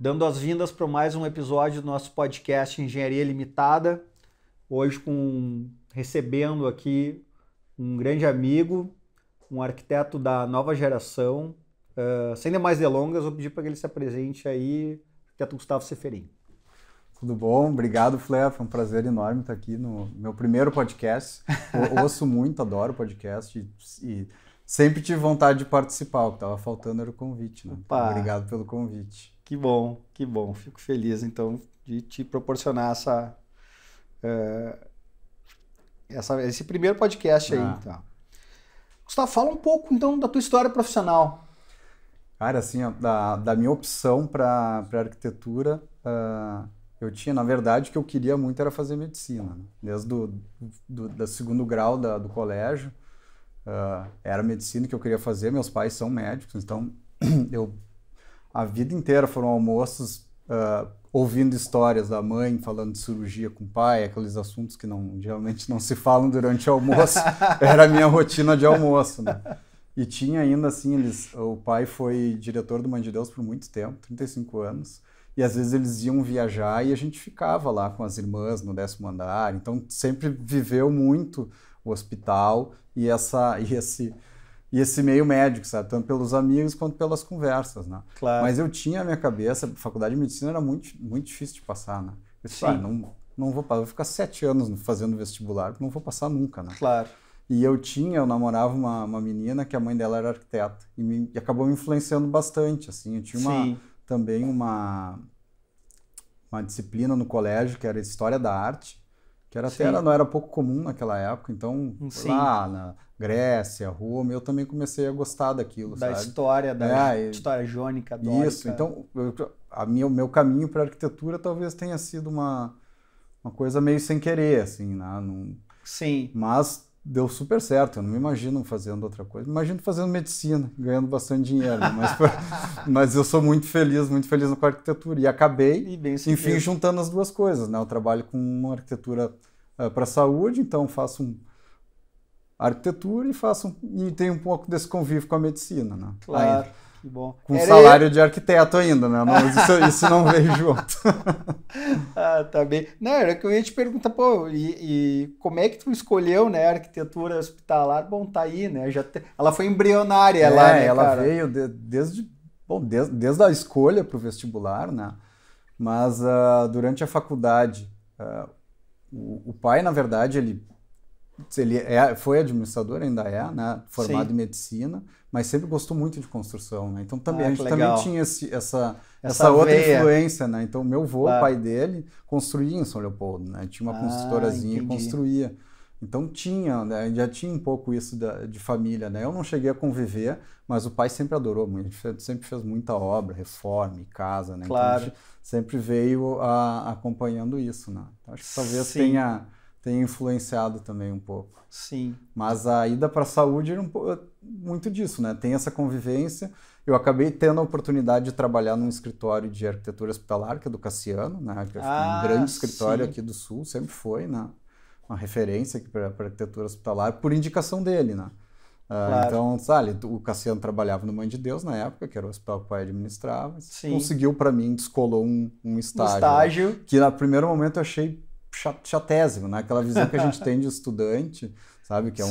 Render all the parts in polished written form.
Dando as vindas para mais um episódio do nosso podcast Engenharia Limitada. Hoje recebendo aqui um grande amigo, um arquiteto da nova geração. Sem mais delongas, vou pedir para que ele se apresente aí, arquiteto Gustavo Ceferin. Tudo bom? Obrigado, Flea. Foi um prazer enorme estar aqui no meu primeiro podcast. Eu ouço muito, adoro podcast e sempre tive vontade de participar. O que estava faltando era o convite, né? Então, obrigado pelo convite. Que bom. Fico feliz, então, de te proporcionar esse primeiro podcast aí. Então. Gustavo, fala um pouco, então, da tua história profissional. Cara, assim, da minha opção para arquitetura, eu tinha, na verdade, o que eu queria muito era fazer medicina. Né? Desde do segundo grau do colégio, era medicina que eu queria fazer. Meus pais são médicos, então a vida inteira foram almoços ouvindo histórias da mãe, falando de cirurgia com o pai, aqueles assuntos que geralmente não se falam durante o almoço. Era a minha rotina de almoço, né? E tinha ainda, assim, o pai foi diretor do Mãe de Deus por muito tempo, 35 anos, e às vezes eles iam viajar e a gente ficava lá com as irmãs no 10º andar, então sempre viveu muito o hospital e esse meio médico, sabe? Tanto pelos amigos quanto pelas conversas, né? Claro. Mas eu tinha a minha cabeça, a faculdade de medicina era muito, muito difícil de passar, né? Eu disse, não vou passar, vou ficar 7 anos fazendo vestibular, não vou passar nunca, né? Claro. E eu namorava uma menina que a mãe dela era arquiteta e acabou me influenciando bastante, assim. Eu tinha também uma disciplina no colégio que era História da Arte, que não era pouco comum naquela época, então lá na Grécia, Roma, eu também comecei a gostar daquilo, da sabe? História, história jônica, dórica. Isso, então o meu caminho para a arquitetura talvez tenha sido uma coisa meio sem querer, assim, né? Sim. Mas deu super certo, eu não me imagino fazendo outra coisa, me imagino fazendo medicina, ganhando bastante dinheiro, né? Mas eu sou muito feliz com a arquitetura e acabei, enfim, juntando as duas coisas, né? Eu trabalho com uma arquitetura para saúde, então faço arquitetura e tenho um pouco desse convívio com a medicina, né? Claro, que bom. Com salário de arquiteto ainda, né? Mas isso não veio junto. Tá bem. Não, era que eu ia te perguntar, e como é que tu escolheu, né, a arquitetura hospitalar? Bom, tá aí, né? Ela foi embrionária lá, né, ela cara? veio desde a escolha para o vestibular, né? Mas durante a faculdade, o pai, na verdade, ele foi administrador, ainda né? Formado em medicina, mas sempre gostou muito de construção, né? Então a gente também tinha essa outra influência, né? Então meu avô, o pai dele, construía em São Leopoldo, né? Tinha uma construtorazinha e construía. Então né? Já tinha um pouco isso de família, né? Eu não cheguei a conviver, mas o pai sempre adorou muito, sempre fez muita obra, reforma, casa, né? Claro. Então a gente sempre veio acompanhando isso, né? Então, acho que talvez tenha influenciado também um pouco. Sim. Mas a ida para a saúde era muito disso, né? Tem essa convivência. Eu acabei tendo a oportunidade de trabalhar num escritório de arquitetura hospitalar, que é do Cassiano, né? Que é um grande escritório aqui do Sul, sempre foi, né? Uma referência aqui para arquitetura hospitalar, por indicação dele, né? Claro. Então, sabe, o Cassiano trabalhava no Mãe de Deus na época, que era o hospital que o pai administrava. Conseguiu para mim, descolou um estágio. Que no primeiro momento eu achei chatésimo, né? Aquela visão que a gente tem de estudante, sabe? Que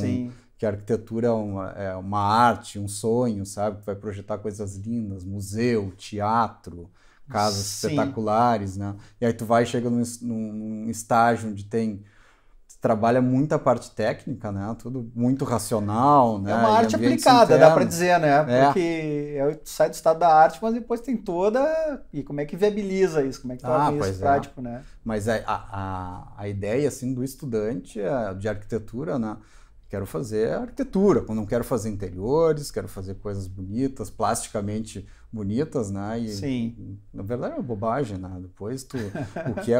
que a arquitetura é uma arte, um sonho, sabe? Que vai projetar coisas lindas, museu, teatro, casas espetaculares, né? E aí chega num estágio onde trabalha muita parte técnica, né? Tudo muito racional, né? É uma arte aplicada, dá para dizer, né? Porque sai do estado da arte, mas depois tem e como é que viabiliza isso? Como é que torna isso prático, né? Mas a ideia, assim, do estudante de arquitetura, né? Quero fazer arquitetura, não quero fazer interiores, quero fazer coisas bonitas, plasticamente bonitas, né? E, na verdade é uma bobagem, né? Depois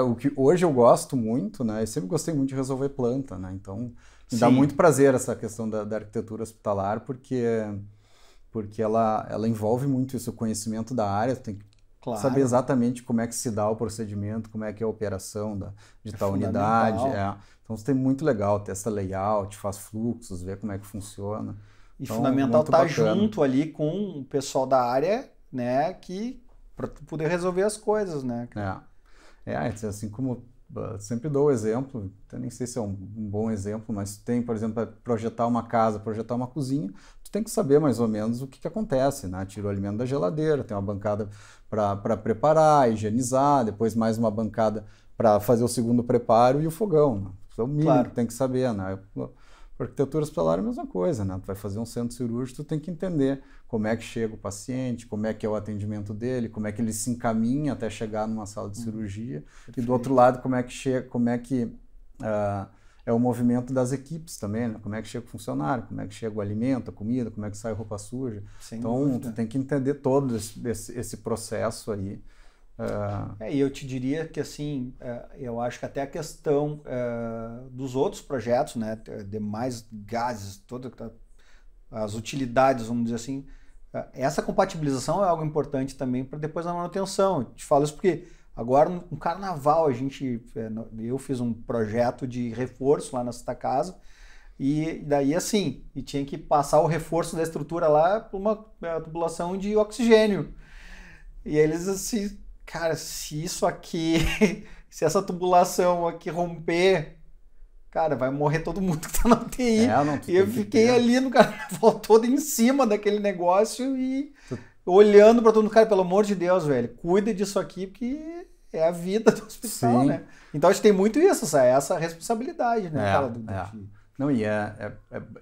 o que hoje eu gosto muito, né? Eu sempre gostei muito de resolver planta, né? Então me dá muito prazer essa questão da arquitetura hospitalar, porque ela envolve muito isso, o conhecimento da área, tem que Claro. Saber exatamente como é que se dá o procedimento, como é que é a operação de tal unidade. Então, isso é muito legal, testa layout, faz fluxos, vê como é que funciona. E então, fundamental estar junto ali com o pessoal da área, né, para poder resolver as coisas, né? Assim como sempre dou o exemplo, eu nem sei se é um bom exemplo, mas tem, por exemplo, projetar uma casa, projetar uma cozinha, tu tem que saber mais ou menos o que acontece, né? Tira o alimento da geladeira, tem uma bancada para preparar, higienizar, depois mais uma bancada para fazer o segundo preparo e o fogão, né? Isso é o mínimo que tem que saber, né? Para arquitetura hospitalar é a mesma coisa, né? Tu vai fazer um centro cirúrgico, tu tem que entender como é que chega o paciente, como é que é o atendimento dele, como é que ele se encaminha até chegar numa sala de cirurgia. Perfeito. E do outro lado, como é que é o movimento das equipes também, né? Como é que chega o funcionário, como é que chega o alimento, a comida, como é que sai a roupa suja. Então, tu tem que entender todo esse processo aí. E eu te diria que, assim, eu acho que até a questão dos outros projetos, né, demais gases, todas as utilidades, vamos dizer assim, essa compatibilização é algo importante também para depois a manutenção. Eu te falo isso porque agora no carnaval eu fiz um projeto de reforço lá na Santa Casa e daí assim, e tinha que passar o reforço da estrutura lá por uma tubulação de oxigênio. E eles assim, cara, se isso aqui, se essa tubulação aqui romper, cara, vai morrer todo mundo que tá na UTI. E eu fiquei ali no carnaval todo em cima daquele negócio e olhando para todo mundo, cara, pelo amor de Deus, velho, cuida disso aqui porque é a vida do hospital, né? Então a gente tem muito isso, essa responsabilidade, né? Não, e é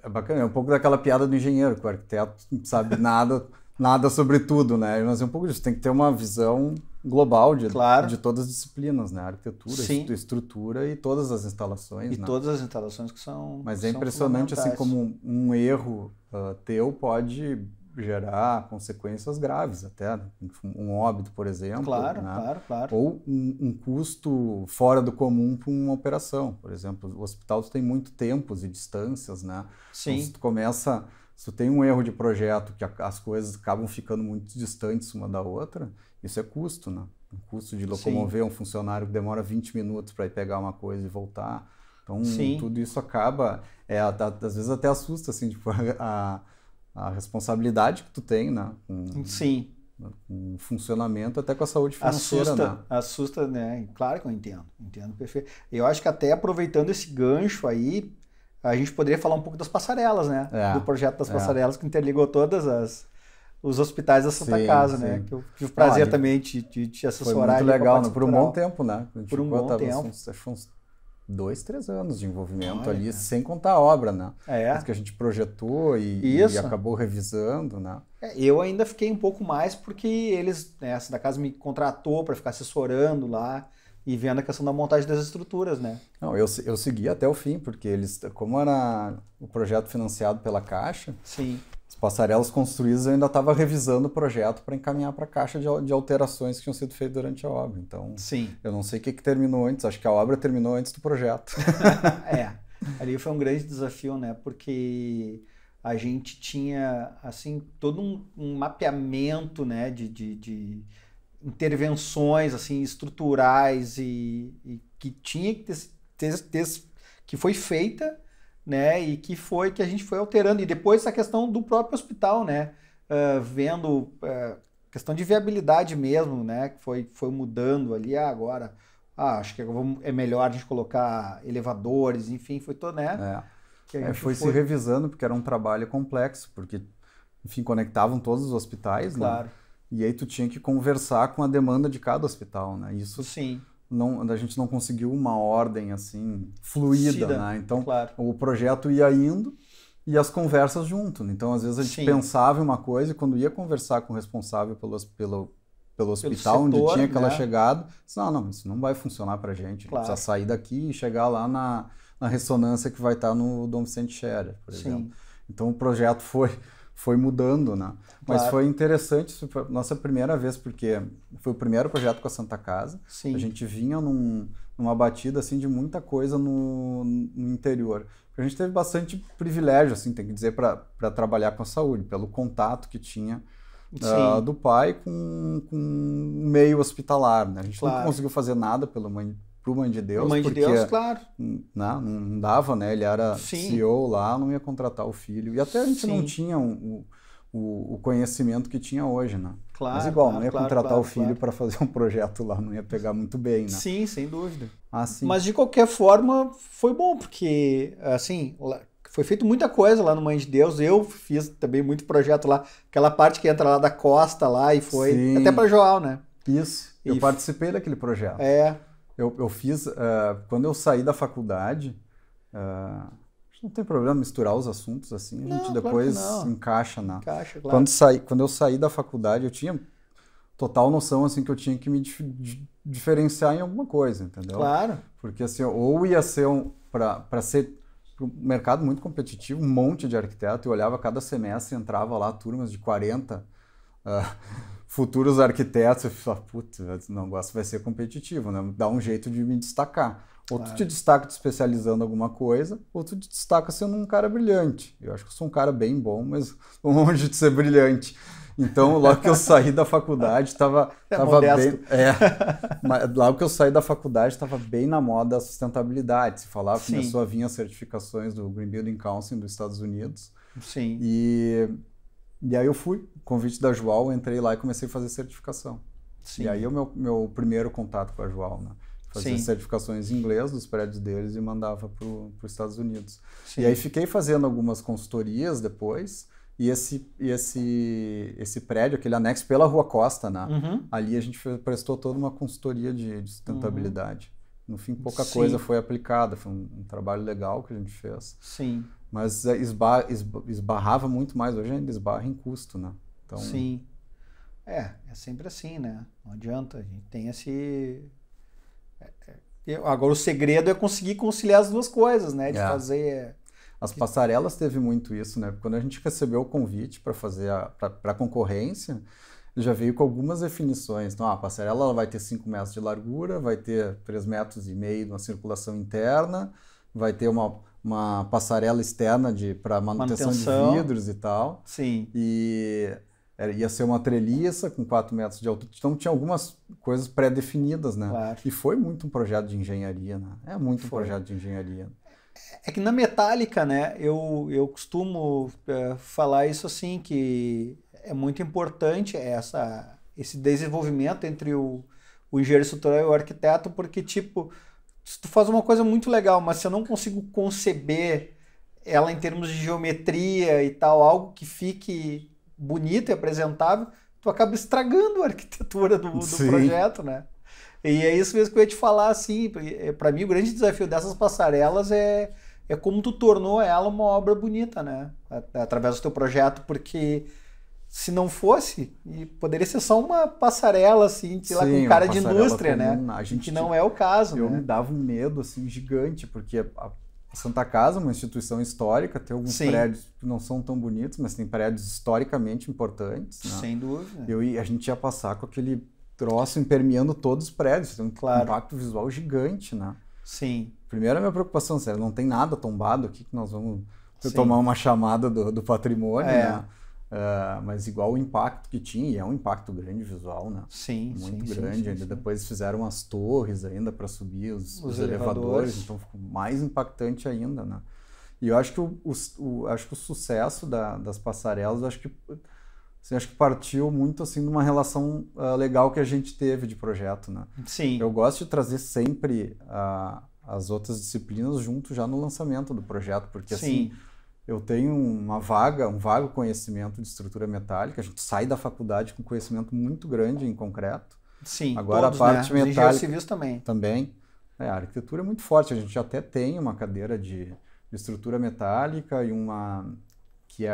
bacana, é um pouco daquela piada do engenheiro, que o arquiteto não sabe nada sobre tudo, né? Mas é um pouco disso, tem que ter uma visão global de todas as disciplinas, né? Arquitetura, estrutura e todas as instalações. E todas as instalações que são. Mas é impressionante assim como um erro teu pode gerar consequências graves, até um óbito, por exemplo. Claro. Ou um custo fora do comum para uma operação. Por exemplo, o hospital tem muito tempos e distâncias, né? Sim. Então, se tu tem um erro de projeto que as coisas acabam ficando muito distantes uma da outra, isso é custo, né? Um custo de locomover um funcionário que demora 20 minutos para ir pegar uma coisa e voltar. Então, tudo isso acaba, às vezes até assusta, assim, tipo, a responsabilidade que tu tem, né? Com o funcionamento, até com a saúde financeira. Assusta, né? Claro que eu entendo perfeito. Eu acho que até aproveitando esse gancho aí, a gente poderia falar um pouco das passarelas, né? Do projeto das passarelas que interligou os hospitais da Santa Casa, né? Que eu tive o prazer também de assessorar. Foi muito legal, né? Por um bom tempo, né? Por um bom tempo. Uns 2, 3 anos de envolvimento ali, sem contar a obra, né? Que a gente projetou e acabou revisando, né? Eu ainda fiquei um pouco mais porque eles, né, a Santa Casa me contratou para ficar assessorando lá e vendo a questão da montagem das estruturas, né? Não, eu segui até o fim, porque eles, como era o projeto financiado pela Caixa, as passarelas construídas eu ainda estava revisando o projeto para encaminhar para a Caixa de alterações que tinham sido feitas durante a obra. Então, eu não sei o que terminou antes, acho que a obra terminou antes do projeto. Ali foi um grande desafio, né? Porque a gente tinha, assim, todo um mapeamento, né, de intervenções, assim, estruturais e que tinha que que foi feita, né, e que a gente foi alterando. E depois essa questão do próprio hospital, né, vendo questão de viabilidade mesmo, né, que foi mudando ali, agora, acho que é melhor a gente colocar elevadores, enfim, foi todo, né? Foi se revisando, porque era um trabalho complexo, porque, enfim, conectavam todos os hospitais, claro. Né? E aí tu tinha que conversar com a demanda de cada hospital, né? Isso a gente não conseguiu uma ordem assim fluida, né? Então o projeto ia indo e as conversas junto. Então às vezes a gente pensava em uma coisa e quando ia conversar com o responsável pelo hospital setor, onde tinha aquela chegada, disse, não, isso não vai funcionar pra gente. Precisa sair daqui e chegar lá na ressonância que vai estar no Dom Vicente Scherer, por exemplo. Então o projeto foi mudando, né? Mas foi interessante, isso foi a nossa primeira vez, porque foi o primeiro projeto com a Santa Casa. A gente vinha numa batida assim, de muita coisa no interior. A gente teve bastante privilégio, assim, tem que dizer, para trabalhar com a saúde, pelo contato que tinha do pai com um meio hospitalar, né? A gente nunca conseguiu fazer nada pro Mãe de Deus, Mãe de porque Deus, claro. Não dava, né? Ele era CEO lá, não ia contratar o filho. E até a gente não tinha o conhecimento que tinha hoje, né? Claro, mas igual, não ia contratar o filho para fazer um projeto lá, não ia pegar muito bem, né? Sim, sem dúvida. Sim. Mas de qualquer forma, foi bom, porque, assim, foi feito muita coisa lá no Mãe de Deus. Eu fiz também muito projeto lá, aquela parte que entra lá da costa lá e foi, Sim. até para Joal, né? Isso, eu participei daquele projeto. Eu fiz, quando eu saí da faculdade, não tem problema misturar os assuntos assim, a gente depois encaixa, né? Encaixa, claro. Quando eu saí da faculdade, eu tinha total noção assim que eu tinha que me diferenciar em alguma coisa, entendeu? Claro. Porque assim, ou ia ser para ser um mercado muito competitivo, um monte de arquiteto, eu olhava cada semestre, entrava lá turmas de 40 futuros arquitetos, eu falava, putz, o negócio vai ser competitivo, né? Dá um jeito de me destacar. Ou tu te destaca te especializando em alguma coisa, ou tu te destaca sendo um cara brilhante. Eu acho que eu sou um cara bem bom, mas longe de ser brilhante. Então, logo que eu saí da faculdade, estava bem... logo que eu saí da faculdade, estava bem na moda a sustentabilidade. Se falava, começou a vir as certificações do Green Building Council dos Estados Unidos. Sim. E aí eu fui, convite da Joal, entrei lá e comecei a fazer certificação. Sim. E aí o meu primeiro contato com a Joal, né? Fazia certificações em inglês dos prédios deles e mandava para os Estados Unidos. Sim. E aí fiquei fazendo algumas consultorias depois, e esse prédio, aquele anexo pela Rua Costa, né? Ali a gente prestou toda uma consultoria de sustentabilidade. No fim, pouca coisa foi aplicada, foi um trabalho legal que a gente fez. Sim. Mas esbarrava muito mais, hoje ainda esbarra em custo, né? Então... Sim. É sempre assim, né? Não adianta, a gente tem esse... Agora o segredo é conseguir conciliar as duas coisas, né? De fazer... As passarelas teve muito isso, né? Quando a gente recebeu o convite para fazer para a concorrência, já veio com algumas definições. Então, a passarela ela vai ter 5 metros de largura, vai ter 3,5 metros na circulação interna, vai ter uma passarela externa para manutenção de vidros e tal. Sim. E ia ser uma treliça com 4 metros de altura. Então, tinha algumas coisas pré-definidas, né? Claro. E foi muito um projeto de engenharia, né? É muito um projeto de engenharia. É que na metálica, né, eu costumo falar isso assim, que é muito importante esse desenvolvimento entre o engenheiro estrutural e o arquiteto, porque, tipo, se tu faz uma coisa muito legal, mas se eu não consigo conceber ela em termos de geometria e tal, algo que fique bonito e apresentável, tu acaba estragando a arquitetura do projeto, né? E é isso mesmo que eu ia te falar, assim, para mim o grande desafio dessas passarelas é como tu tornou ela uma obra bonita, né? Através do teu projeto, porque se não fosse, poderia ser só uma passarela, assim, sei lá, com cara de indústria, comum, né? Que não é o caso, né? Eu me dava um medo, assim, gigante, porque a Santa Casa é uma instituição histórica, tem alguns prédios que não são tão bonitos, mas tem prédios historicamente importantes, né? Sem dúvida. A gente ia passar com aquele troço impermeando todos os prédios, tem um impacto visual gigante, né? Sim. Primeiro a minha preocupação, sério, não tem nada tombado aqui que nós vamos tomar uma chamada do patrimônio, né? Mas igual o impacto que tinha, e é um impacto grande visual, né? Sim, muito grande. Ainda depois fizeram as torres ainda para subir os elevadores, então ficou mais impactante ainda, né? E eu acho que o sucesso das passarelas, acho que partiu muito assim de uma relação legal que a gente teve de projeto, né? Sim. Eu gosto de trazer sempre as outras disciplinas junto já no lançamento do projeto, porque assim eu tenho um vago conhecimento de estrutura metálica, a gente sai da faculdade com conhecimento muito grande em concreto. Sim, agora todos, a parte né? metálica Os civis também. Também. A arquitetura é muito forte, a gente até tem uma cadeira de estrutura metálica e uma que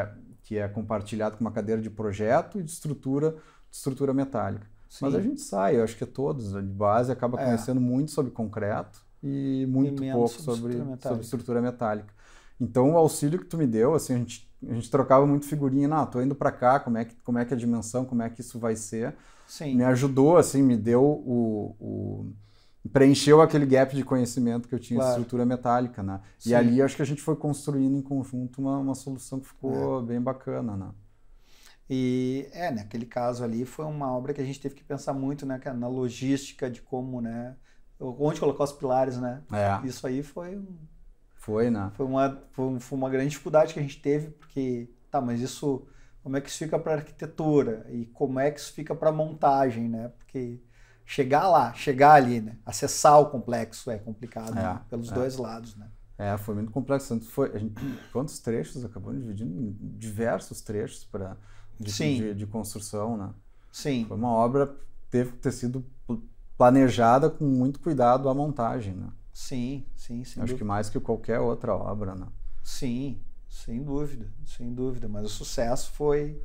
é compartilhado com uma cadeira de projeto e de estrutura metálica. Sim. Mas a gente sai, eu acho que todos, de base, acaba conhecendo muito sobre concreto e muito pouco sobre estrutura metálica. Então, o auxílio que tu me deu, assim, a gente trocava muito figurinha, tô indo para cá, como é que é a dimensão, como é que isso vai ser. Sim. Me ajudou, assim, me deu preencheu aquele gap de conhecimento que eu tinha de estrutura metálica, né? Sim. E ali acho que a gente foi construindo em conjunto uma solução que ficou bem bacana, né? E naquele caso ali foi uma obra que a gente teve que pensar muito, né, na logística de como, né, onde colocar os pilares, né? Isso aí Foi, né? Foi uma grande dificuldade que a gente teve, porque, mas isso, como é que isso fica para arquitetura? E como é que isso fica para montagem, né? Porque chegar ali, né? Acessar o complexo é complicado, né? Pelos dois lados, né? Foi muito complexo. Quantos trechos? Acabamos dividindo em diversos trechos de construção, né? Sim. Foi uma obra que teve que ter sido planejada com muito cuidado a montagem, né? Sim. Acho que mais que qualquer outra obra, né? Sim, sem dúvida. Mas o sucesso foi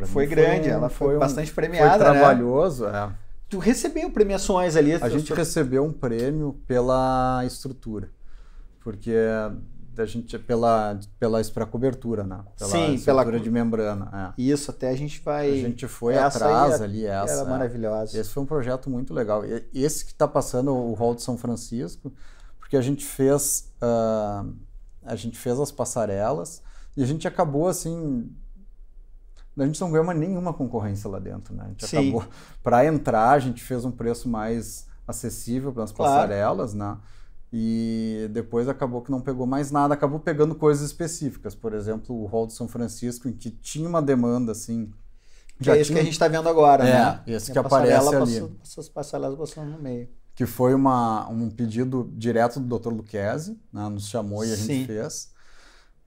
foi grande. Ela foi bastante premiada, foi trabalhoso, né? Tu recebeu premiações ali? A gente recebeu um prêmio pela estrutura, porque a gente pela cobertura, né? Pela estrutura de membrana. Isso, até a gente vai. A gente foi atrás ali. Era maravilhosa. Esse foi um projeto muito legal. Esse que está passando o Hall de São Francisco, porque a gente fez as passarelas e a gente acabou assim. A gente não ganhou nenhuma concorrência lá dentro, né? A gente acabou, para entrar, a gente fez um preço mais acessível para as passarelas, né? E depois acabou que não pegou mais nada, acabou pegando coisas específicas, por exemplo, o Hall de São Francisco, em que tinha uma demanda assim. Que é isso que a gente está vendo agora, né? Esse que aparece ali. Essas passarelas passando no meio. Que foi um pedido direto do Dr. Luquezzi, né? Nos chamou e a gente fez.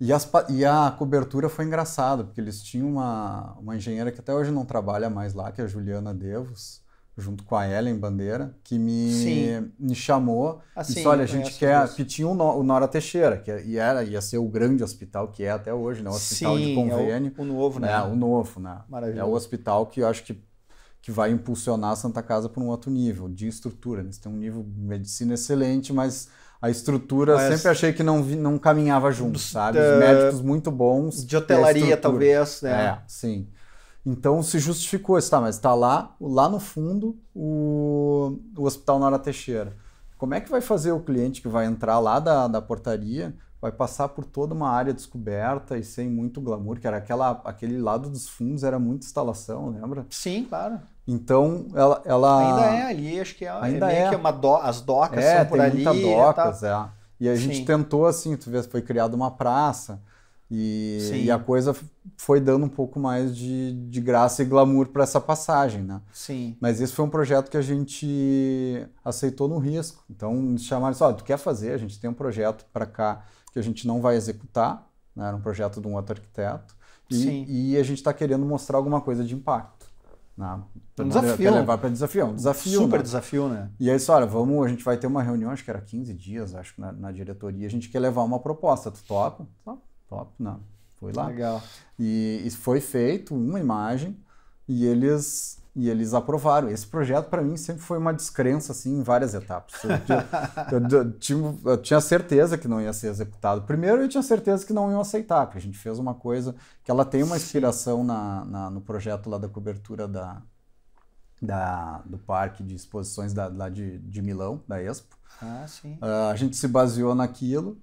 E a cobertura foi engraçada, porque eles tinham uma engenheira que até hoje não trabalha mais lá, que é a Juliana Devos, junto com a Ellen Bandeira, que me chamou e disse, olha, a gente quer... Que tinha o Nora Teixeira, ia ser o grande hospital que é até hoje, né? O hospital de convênio. O novo, né? O novo, né? Maravilhoso. É o hospital que eu acho que vai impulsionar a Santa Casa para um outro nível de estrutura. Eles têm um nível de medicina excelente, mas... A estrutura, sempre achei que não caminhava junto, sabe? Os médicos muito bons. De hotelaria, talvez, né? Sim. Então se justificou, mas está lá no fundo o Hospital Nora Teixeira. Como é que vai fazer o cliente que vai entrar lá da portaria, vai passar por toda uma área descoberta e sem muito glamour, que era aquele lado dos fundos, era muita instalação, lembra? Sim, claro. Então, ela... Ainda é ali, acho que as docas são por ali. Tem muita docas, E a gente tentou, assim, tu vê, foi criada uma praça e a coisa foi dando um pouco mais de graça e glamour para essa passagem, né? Sim. Mas esse foi um projeto que a gente aceitou no risco. Então, nos chamaram e disseram, tu quer fazer? A gente tem um projeto para cá que a gente não vai executar, né? Era um projeto de um outro arquiteto. E a gente está querendo mostrar alguma coisa de impacto. Um desafio. Levar para desafio. Um desafio. Super desafio, né? E aí, olha, a gente vai ter uma reunião, acho que era 15 dias, acho que na diretoria, a gente quer levar uma proposta. Tu topa? Top, não. Foi lá. Legal. E foi feito uma imagem e eles aprovaram. Esse projeto, para mim, sempre foi uma descrença, assim, em várias etapas. Eu tinha certeza que não ia ser executado. Primeiro, eu tinha certeza que não iam aceitar, porque a gente fez uma coisa que ela tem uma inspiração no projeto lá da cobertura do parque de exposições lá de Milão, da Expo. Sim. A gente se baseou naquilo,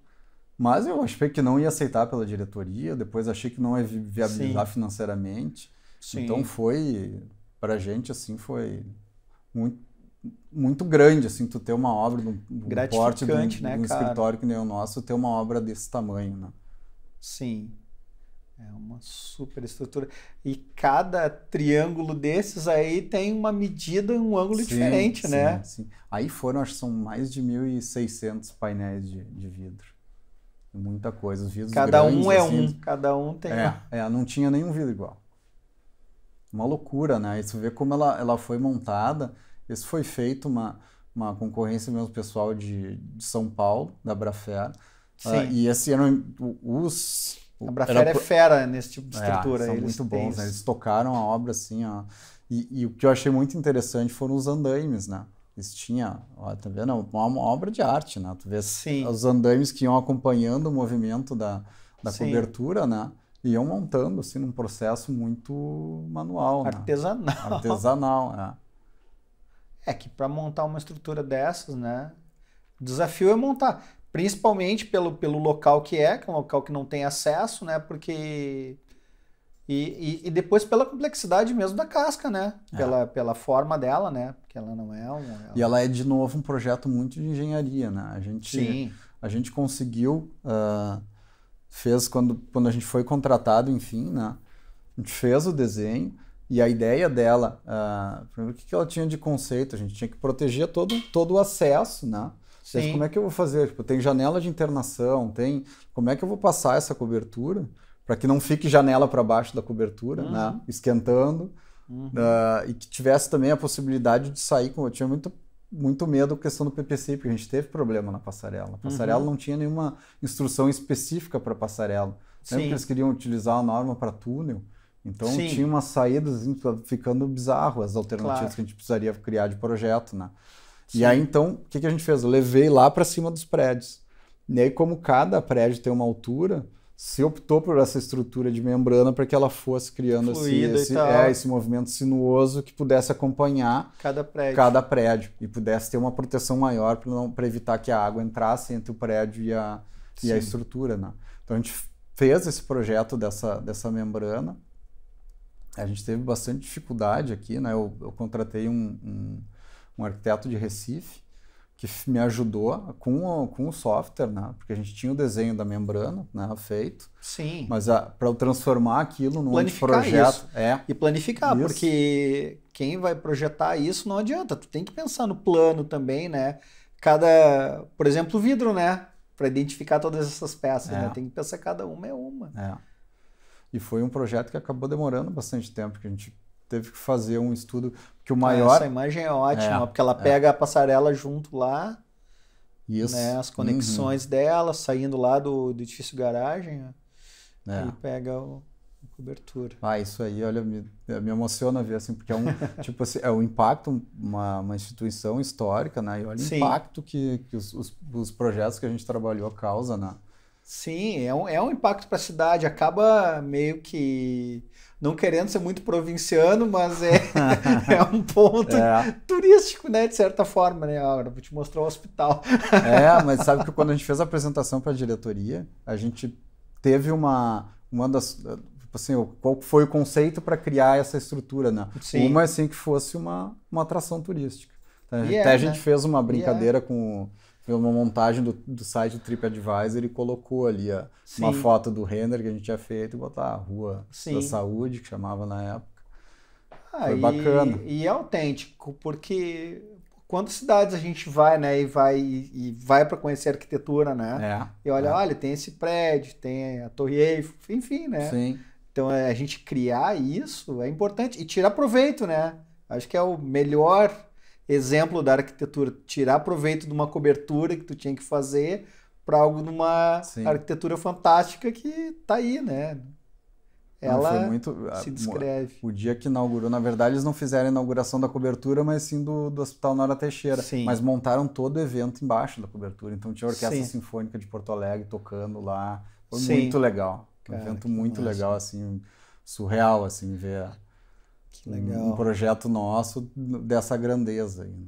mas eu achei que não ia aceitar pela diretoria, depois achei que não ia viabilizar financeiramente. Sim. Então pra gente, assim, foi muito, muito grande, assim, tu ter uma obra do porte de um escritório que nem o nosso, ter uma obra desse tamanho, né? Sim. É uma super estrutura. E cada triângulo desses aí tem uma medida, um ângulo diferente, né? Sim. Aí acho que são mais de 1.600 painéis de vidro. Muita coisa. Os vidros cada grandes, um é assim, cada um tem não tinha nenhum vidro igual. Uma loucura, né? E você vê como ela foi montada. Isso foi feito uma concorrência mesmo pessoal de São Paulo, da Abrafer. E esse ano a Abrafer é fera nesse tipo de estrutura. São muito bons, né? Eles tocaram a obra assim, ó. E o que eu achei muito interessante foram os andaimes, né? Eles tinham, tá vendo? Uma obra de arte, né? Tu vê os andaimes que iam acompanhando o movimento da cobertura, né? E iam montando, assim, num processo muito manual, artesanal. Né? Artesanal, É que para montar uma estrutura dessas, né? O desafio é montar, principalmente pelo local que é um local que não tem acesso, né? Porque E depois pela complexidade mesmo da casca, né? Pela forma dela, né? Porque ela não é E ela é, de novo, um projeto muito de engenharia, né? A gente conseguiu, fez quando a gente foi contratado, enfim, né? A gente fez o desenho e a ideia dela, primeiro, o que ela tinha de conceito? A gente tinha que proteger todo o acesso, né? Mas como é que eu vou fazer? Tipo, tem janela de internação, como é que eu vou passar essa cobertura para que não fique janela para baixo da cobertura, né? Esquentando, e que tivesse também a possibilidade de sair eu tinha muito medo da questão do PPC, porque a gente teve problema na passarela. A passarela não tinha nenhuma instrução específica para passarela. Lembra que eles queriam utilizar a norma para túnel? Então tinha umas saídas ficando bizarro as alternativas que a gente precisaria criar de projeto, né? E aí, então, o que a gente fez? Eu levei lá para cima dos prédios. E aí, como cada prédio tem uma altura, se optou por essa estrutura de membrana para que ela fosse criando esse movimento sinuoso que pudesse acompanhar cada prédio e pudesse ter uma proteção maior para evitar que a água entrasse entre o prédio e a estrutura, né? Então, a gente fez esse projeto dessa membrana. A gente teve bastante dificuldade aqui, né? Eu contratei um arquiteto de Recife que me ajudou com o software, né? Porque a gente tinha o desenho da membrana, né, feito. Sim. Mas para eu transformar aquilo num projeto... Isso. E planificar, porque quem vai projetar isso não adianta. Tu tem que pensar no plano também, né? Por exemplo, o vidro, né? Para identificar todas essas peças, né? Tem que pensar cada uma é uma. E foi um projeto que acabou demorando bastante tempo, porque a gente teve que fazer um estudo que o maior... Essa imagem é ótima, porque ela pega a passarela junto lá, isso. Né, as conexões dela, saindo lá do edifício garagem, e pega a cobertura. Isso aí, olha, me emociona ver, assim, porque tipo assim, é um impacto, uma instituição histórica, né? E olha o impacto que os projetos que a gente trabalhou causam, né? Sim, é um impacto para a cidade, acaba meio que não querendo ser muito provinciano, mas é um ponto turístico, né, de certa forma, né? Agora vou te mostrar o hospital. Mas sabe que quando a gente fez a apresentação para a diretoria, a gente teve uma das... Tipo assim, qual foi o conceito para criar essa estrutura, né? Uma, assim, que fosse uma atração turística. Então, a gente fez uma brincadeira com... uma montagem do site do TripAdvisor e colocou ali uma foto do render que a gente tinha feito e botar a Rua da Saúde, que chamava na época. Foi bacana. E é autêntico, porque quantas cidades a gente vai, né, e vai para conhecer arquitetura, né? E olha, tem esse prédio, tem a Torre Eiffel, enfim, né? Sim. Então a gente criar isso é importante e tirar proveito, né? Acho que é o melhor exemplo da arquitetura, tirar proveito de uma cobertura que tu tinha que fazer para algo numa arquitetura fantástica que tá aí, né? Ela se descreve. O dia que inaugurou, na verdade, eles não fizeram a inauguração da cobertura, mas sim do Hospital Nora Teixeira. Mas montaram todo o evento embaixo da cobertura. Então tinha a Orquestra Sinfônica de Porto Alegre tocando lá. Foi muito legal. Um evento muito legal, assim, surreal, assim, ver... Um projeto nosso dessa grandeza aí.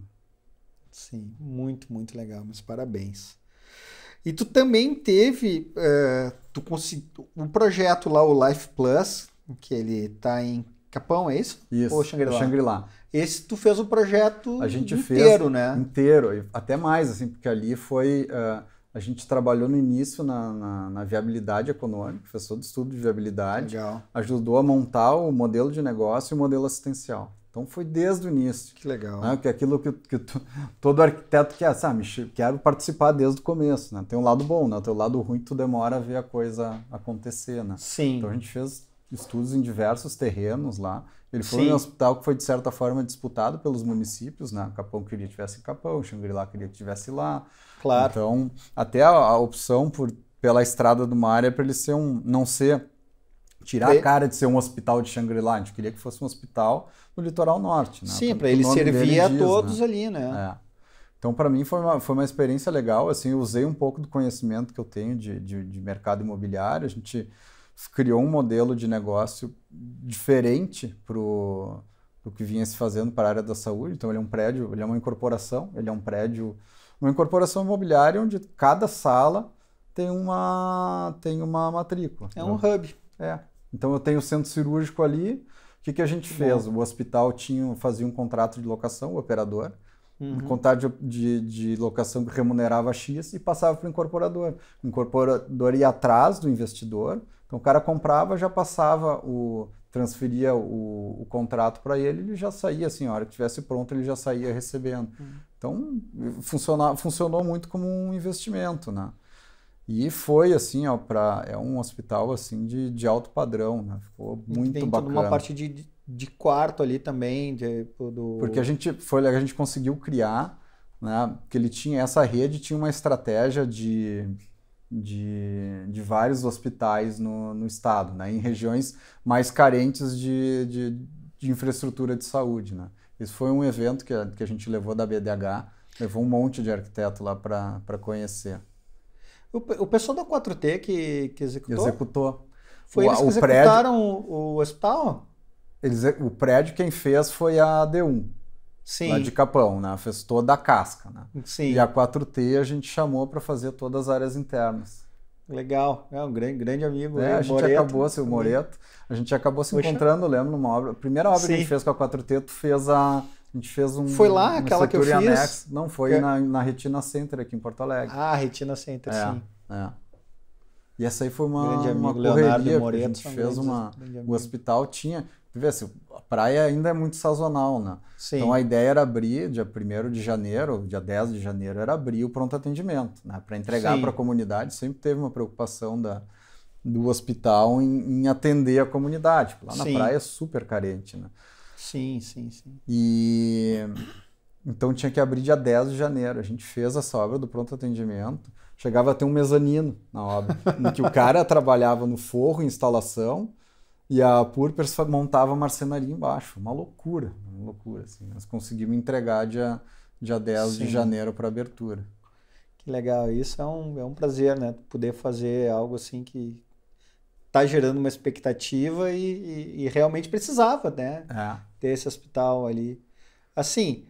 Sim, muito, muito legal, meus parabéns. E tu também teve um projeto lá, o Life Plus, que ele tá em Capão, é isso? Isso, ou Xangri-Lá? Xangri-Lá. Esse tu fez o projeto a gente inteiro, fez né? Inteiro, até mais, assim, porque ali foi... a gente trabalhou no início na viabilidade econômica, fez todo estudo de viabilidade, ajudou a montar o modelo de negócio e o modelo assistencial. Então foi desde o início. Que legal. Né? Que é aquilo que todo arquiteto quer, sabe? Quero participar desde o começo, né? Tem um lado bom, né? Tem o lado ruim que tu demora a ver a coisa acontecer, né? Sim. Então a gente fez estudos em diversos terrenos lá. Ele foi um hospital que foi, de certa forma, disputado pelos municípios, né? Capão queria que tivesse em Capão, Xangri-Lá queria que tivesse lá. Claro. Então, até a opção pela Estrada do Mar é para ele ser tirar a cara de ser um hospital de Xangri-Lá. A gente queria que fosse um hospital no litoral norte, né? Sim, para ele servir a todos ali, né? Então, para mim, foi uma experiência legal. Assim, eu usei um pouco do conhecimento que eu tenho de mercado imobiliário. A gente criou um modelo de negócio diferente para o que vinha se fazendo para a área da saúde. Então, ele é um prédio, ele é uma incorporação, uma incorporação imobiliária onde cada sala tem uma matrícula. É um hub. Então eu tenho o centro cirúrgico ali. O que a gente fez? O hospital fazia um contrato de locação, o operador, um contrato de locação que remunerava X e passava para o incorporador. O incorporador ia atrás do investidor, então o cara comprava, já passava, transferia o contrato para ele já saía assim, a hora que estivesse pronto ele já saía recebendo. Então funcionou muito como um investimento, né? E foi assim, ó, é um hospital assim de alto padrão, né? Ficou muito tem bacana. Toda uma parte de quarto ali também, Porque a gente conseguiu criar, né? Porque ele tinha essa rede, tinha uma estratégia de vários hospitais no estado, né? Em regiões mais carentes de infraestrutura de saúde, né? Esse foi um evento que a gente levou da BDH, levou um monte de arquiteto lá para conhecer. O pessoal da 4T que executou? Executou. Foi eles que executaram o hospital? O prédio quem fez foi a D1, Sim. lá de Capão, né? Fez toda a casca, né? Sim. E a 4T a gente chamou para fazer todas as áreas internas. Legal, é um grande amigo. A gente acabou, seu Moreto, a gente acabou se encontrando, lembro, numa obra. A primeira obra que a gente fez com a 4T, a gente fez um... Foi lá aquela que eu fiz? Anexo. Não, foi na Retina Center aqui em Porto Alegre. Ah, Retina Center, sim. E essa aí foi uma correria, Leonardo Moreto, a gente fez o hospital tinha... Vê assim, a praia ainda é muito sazonal, né? Sim. Então a ideia era abrir, dia 1º de janeiro, dia 10 de janeiro, era abrir o pronto atendimento, né? Para entregar para a comunidade. Sempre teve uma preocupação do hospital em atender a comunidade. Lá na praia é super carente, né? Sim. E então tinha que abrir dia 10 de janeiro. A gente fez essa obra do pronto atendimento. Chegava a ter um mezanino na obra, em que o cara trabalhava no forro, instalação, e a Purpers montava a marcenaria embaixo. Uma loucura, assim. Nós conseguimos entregar dia 10 de janeiro para abertura. Que legal, isso é um prazer, né? Poder fazer algo assim que está gerando uma expectativa e realmente precisava, né? Ter esse hospital ali. Assim,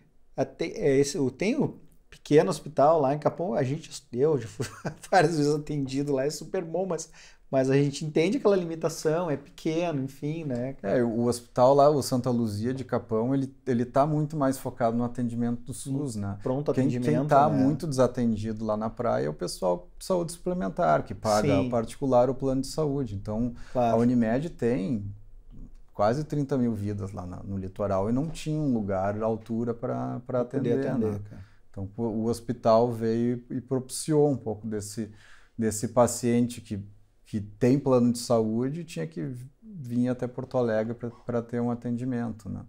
tem o pequeno hospital lá em Capão, eu já fui várias vezes atendido lá, é super bom, mas a gente entende aquela limitação, é pequeno, enfim, né? O hospital lá, o Santa Luzia de Capão, ele tá muito mais focado no atendimento do SUS, né? Pronto atendimento, quem tá muito desatendido lá na praia é o pessoal de saúde suplementar, que paga particular o plano de saúde. Então, a Unimed tem quase 30 mil vidas lá no litoral e não tinha um lugar à altura para atender, né? Então, o hospital veio e propiciou um pouco desse paciente que tem plano de saúde, tinha que vir até Porto Alegre para ter um atendimento, né?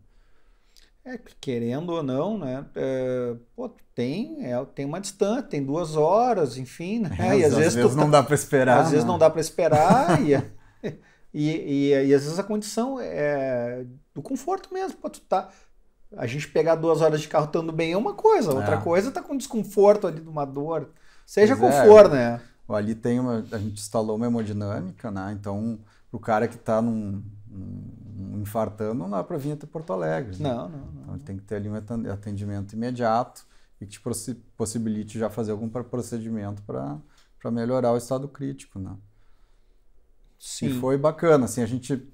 Querendo ou não, né? Tem uma distância, tem 2 horas, enfim, né? E às vezes não dá para esperar. Às vezes não dá para esperar e às vezes a condição é do conforto mesmo. A gente pegar 2 horas de carro estando bem é uma coisa, outra coisa tá com desconforto ali, de uma dor, seja qual for, né? Ali a gente instalou uma hemodinâmica, né? Então, pro cara que está infartando, não dá para vir até Porto Alegre. Né? Não. Então, tem que ter ali um atendimento imediato e que te possibilite já fazer algum procedimento para melhorar o estado crítico, né? Sim. E foi bacana, assim, a gente,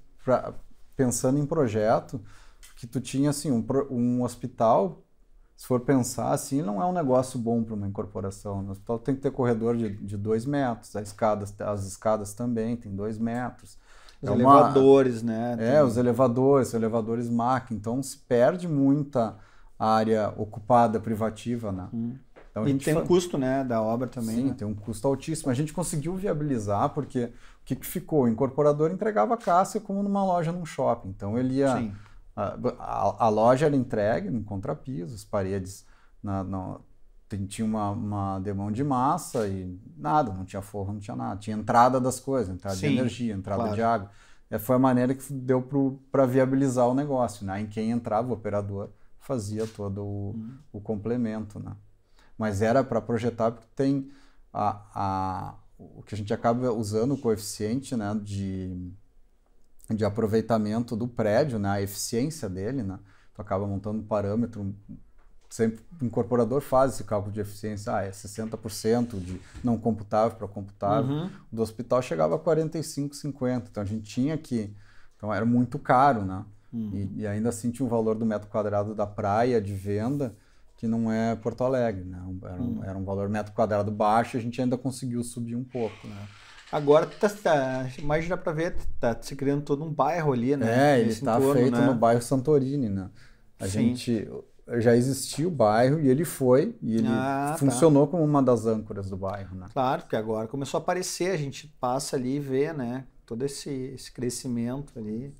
pensando em projeto, que tu tinha, assim, um hospital... Se for pensar assim, não é um negócio bom para uma incorporação. No hospital tem que ter corredor de 2 metros, as escadas também tem 2 metros. Os elevadores, né? Os elevadores MAC. Então se perde muita área ocupada privativa, né? Então, e tem um custo, né, da obra também. Sim, né? Tem um custo altíssimo. A gente conseguiu viabilizar porque o que ficou? O incorporador entregava a casca como numa loja num shopping. Então ele ia... Sim. A loja era entregue no contrapiso, as paredes tinha uma demão de massa e nada, não tinha forro, não tinha nada. Tinha entrada das coisas, entrada de energia, entrada de água. Foi a maneira que deu para viabilizar o negócio, né? Em quem entrava, o operador fazia todo o complemento, né? Mas era para projetar porque tem o que a gente acaba usando o coeficiente, né, de aproveitamento do prédio, né, a eficiência dele, né? Tu acaba montando um parâmetro sempre o incorporador faz esse cálculo de eficiência, é 60% de não computável para computável. O do hospital chegava a 45, 50%. Então a gente tinha que... Então era muito caro, né? E ainda assim tinha o valor do metro quadrado da praia de venda, que não é Porto Alegre, né? Era um valor metro quadrado baixo, a gente ainda conseguiu subir um pouco, né? Agora, imagina para ver, tá se criando todo um bairro ali, né? Ele está feito, né, no bairro Santorini, né? Já existia o bairro e ele funcionou como uma das âncoras do bairro, né? Claro, porque agora começou a aparecer, a gente passa ali e vê, né? Todo esse crescimento ali.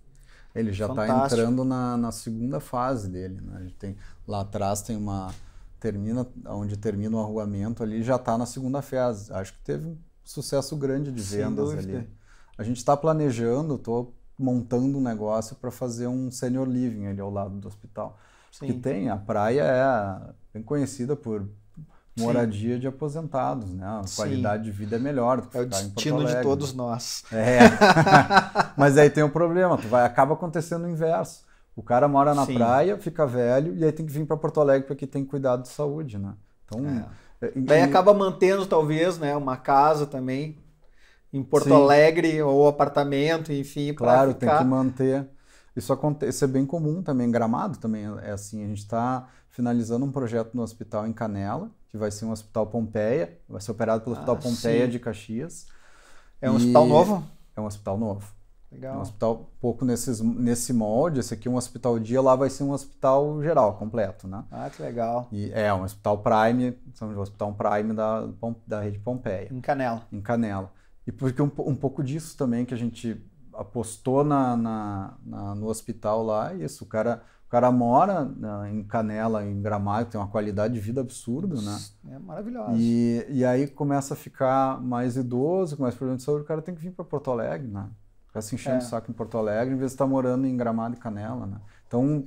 Ele já está entrando na segunda fase dele, né? A gente lá atrás tem onde termina o arruamento ali, já está na segunda fase. Acho que teve um sucesso grande de vendas ali. A gente está planejando, estou montando um negócio para fazer um senior living ali ao lado do hospital. Que a praia é bem conhecida por moradia de aposentados, né? A qualidade de vida é melhor do que ficar em Porto Alegre. É o destino de todos nós. Mas aí tem um problema, acaba acontecendo o inverso. O cara mora na praia, fica velho e aí tem que vir para Porto Alegre porque tem cuidado de saúde, né? Então, daí acaba mantendo talvez, né, uma casa também em Porto Alegre ou apartamento, enfim, claro, tem que manter. Isso é bem comum também. Em Gramado também é assim. A gente está finalizando um projeto no Hospital em Canela, que vai ser um Hospital Pompeia, vai ser operado pelo Hospital Pompeia de Caxias. É um hospital novo? É um hospital novo. Legal. É um hospital pouco nesse molde. Esse aqui é um hospital dia, lá vai ser um hospital geral, completo, né? Que legal. E é um hospital Prime, o Hospital Prime da rede Pompeia. Em Canela. Em Canela. E porque um pouco disso também que a gente apostou no hospital lá, isso, o cara mora em Canela, em Gramado, tem uma qualidade de vida absurda, né? É maravilhoso. E aí começa a ficar mais idoso, com mais problemas de saúde, o cara tem que vir para Porto Alegre, né? Ficar se enchendo o saco em Porto Alegre, em vez de estar morando em Gramado e Canela, né? Então,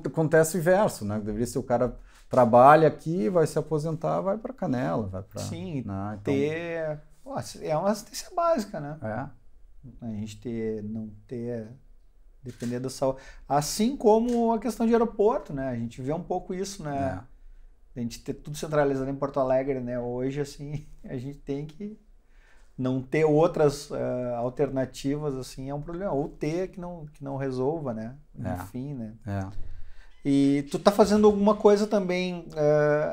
acontece o inverso, né? Deveria ser o cara trabalha aqui, vai se aposentar, vai para Canela, vai para... Sim, né? Então, é uma assistência básica, né? A gente depender da saúde. Assim como a questão de aeroporto, né? A gente vê um pouco isso, né? A gente ter tudo centralizado em Porto Alegre, né? Hoje, assim, a gente tem que não ter outras alternativas, assim, é um problema. Ou ter que não resolva, né? Enfim, né? E tu tá fazendo alguma coisa também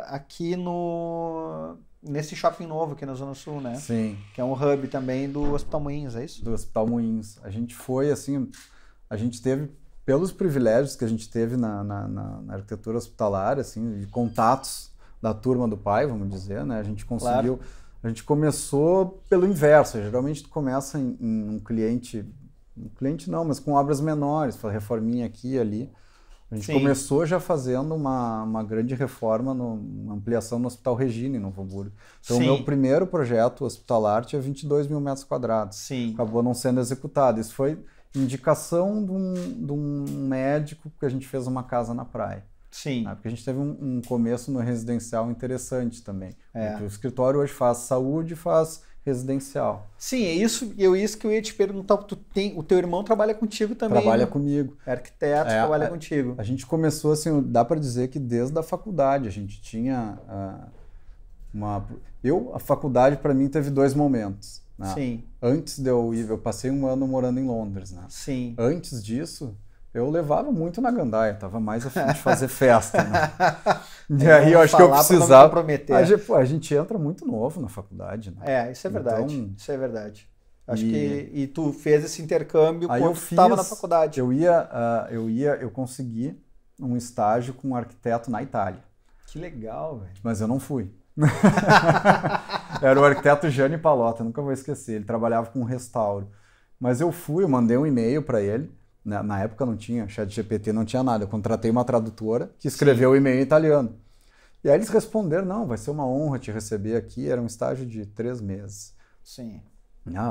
aqui nesse shopping novo aqui na Zona Sul, né? Sim. Que é um hub também do Hospital Moinhos, é isso? Do Hospital Moinhos. A gente foi, assim, a gente teve, pelos privilégios que a gente teve na arquitetura hospitalar, assim, de contatos da turma do pai, vamos dizer, né? A gente conseguiu... Claro. A gente começou pelo inverso. Geralmente tu começa em um cliente não, mas com obras menores, faz reforminha aqui e ali. A gente começou já fazendo uma grande reforma, uma ampliação no Hospital Regina, em Novo Hamburgo. Então, o meu primeiro projeto hospitalar tinha 22 mil metros quadrados. Acabou não sendo executado. Isso foi indicação de um médico que a gente fez uma casa na praia. Porque a gente teve um começo no residencial interessante também. O escritório hoje faz saúde e faz residencial. Sim, é isso que eu ia te perguntar. O teu irmão trabalha contigo também? Trabalha comigo. É arquiteto, trabalha contigo. A gente começou assim, dá para dizer que desde a faculdade a gente tinha a faculdade para mim teve dois momentos. Né? Antes de eu ir, eu passei um ano morando em Londres. Né? Antes disso, eu levava muito na gandaia, tava mais a fim de fazer festa, né? E aí eu acho que eu precisava... A gente entra muito novo na faculdade, né? Isso é verdade, então, isso é verdade. Acho que tu fez esse intercâmbio quando tu estava na faculdade. Eu consegui um estágio com um arquiteto na Itália. Que legal, velho. Mas eu não fui. Era o arquiteto Gianni Pallotta, nunca vou esquecer, ele trabalhava com restauro. Mas eu mandei um e-mail para ele. Na época não tinha ChatGPT, não tinha nada. Eu contratei uma tradutora que escreveu o e-mail em italiano. E aí eles responderam, não, vai ser uma honra te receber aqui. Era um estágio de 3 meses.